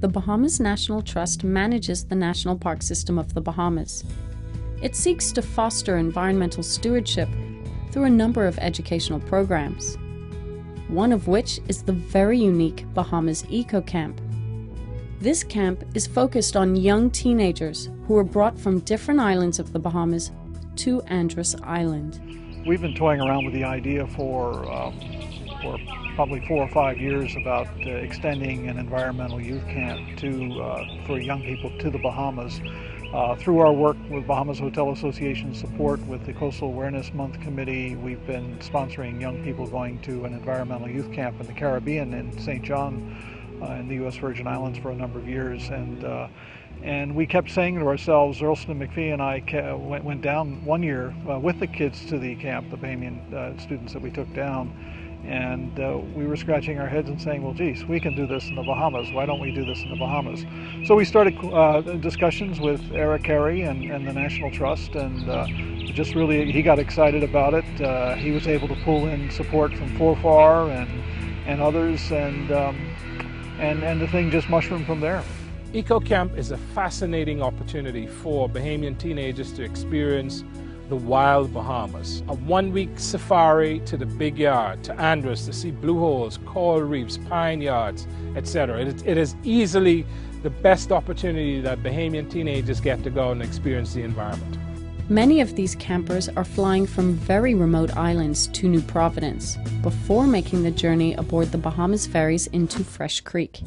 the Bahamas National Trust manages the national park system of the Bahamas. It seeks to foster environmental stewardship through a number of educational programs, one of which is the very unique Bahamas Eco Camp. This camp is focused on young teenagers who are brought from different islands of the Bahamas to Andros Island. We've been toying around with the idea for probably 4 or 5 years about extending an environmental youth camp for young people to the Bahamas. Through our work with Bahamas Hotel Association support with the Coastal Awareness Month Committee, we've been sponsoring young people going to an environmental youth camp in the Caribbean in St. John in the U.S. Virgin Islands for a number of years. And we kept saying to ourselves, Earlston McPhee and I went down one year with the kids to the camp, the Bahamian students that we took down, and we were scratching our heads and saying, well, geez, we can do this in the Bahamas. Why don't we do this in the Bahamas? So we started discussions with Eric Carey and the National Trust, and just really, he got excited about it. He was able to pull in support from FORFAR and others, and the thing just mushroomed from there. Eco Camp is a fascinating opportunity for Bahamian teenagers to experience the wild Bahamas. A one-week safari to the Big Yard, to Andros, to see blue holes, coral reefs, pine yards, etc. It is easily the best opportunity that Bahamian teenagers get to go and experience the environment. Many of these campers are flying from very remote islands to New Providence before making the journey aboard the Bahamas ferries into Fresh Creek.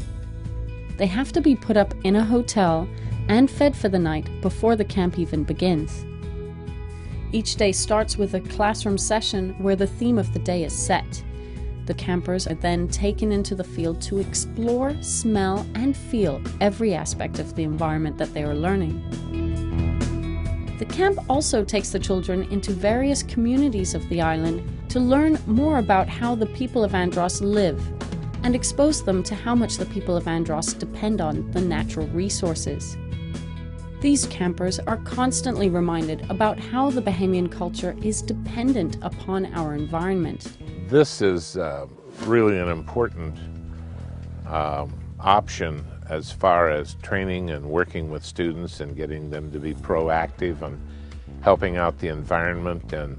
They have to be put up in a hotel and fed for the night before the camp even begins. Each day starts with a classroom session where the theme of the day is set. The campers are then taken into the field to explore, smell, and feel every aspect of the environment that they are learning. The camp also takes the children into various communities of the island to learn more about how the people of Andros live and expose them to how much the people of Andros depend on the natural resources. These campers are constantly reminded about how the Bahamian culture is dependent upon our environment. This is really an important option as far as training and working with students and getting them to be proactive and helping out the environment. And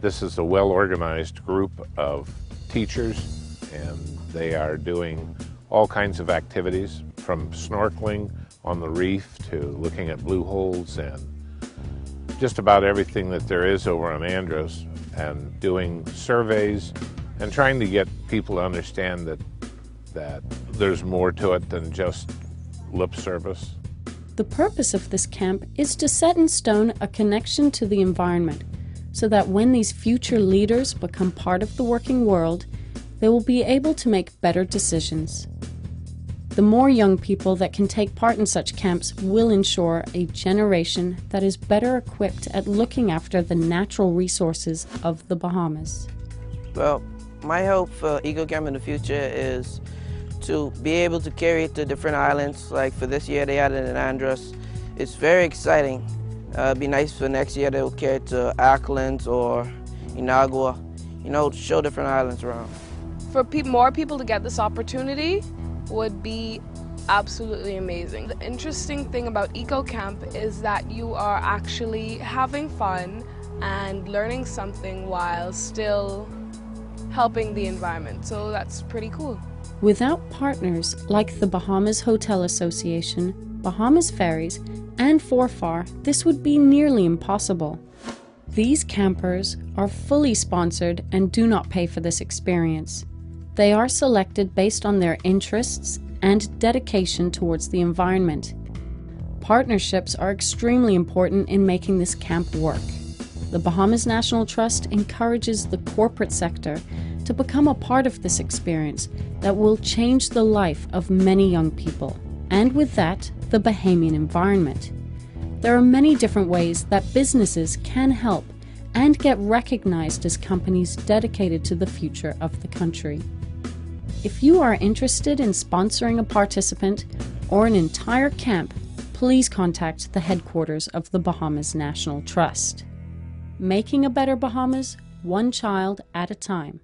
this is a well-organized group of teachers, and they are doing all kinds of activities, from snorkeling on the reef to looking at blue holes and just about everything that there is over on Andros, and doing surveys and trying to get people to understand that there's more to it than just lip service. The purpose of this camp is to set in stone a connection to the environment so that when these future leaders become part of the working world, they will be able to make better decisions. The more young people that can take part in such camps will ensure a generation that is better equipped at looking after the natural resources of the Bahamas. Well, my hope for Eco Camp in the future is to be able to carry it to different islands. Like for this year, they had it in Andros. It's very exciting. It'd be nice for next year they'll carry it to Auckland or Inagua, show different islands around. For more people to get this opportunity would be absolutely amazing. The interesting thing about Eco Camp is that you are actually having fun and learning something while still helping the environment, so that's pretty cool. Without partners like the Bahamas Hotel Association, Bahamas Ferries, and FORFAR, this would be nearly impossible. These campers are fully sponsored and do not pay for this experience. They are selected based on their interests and dedication towards the environment. Partnerships are extremely important in making this camp work. The Bahamas National Trust encourages the corporate sector to become a part of this experience that will change the life of many young people, and with that, the Bahamian environment. There are many different ways that businesses can help and get recognized as companies dedicated to the future of the country. If you are interested in sponsoring a participant or an entire camp, please contact the headquarters of the Bahamas National Trust. Making a better Bahamas, one child at a time.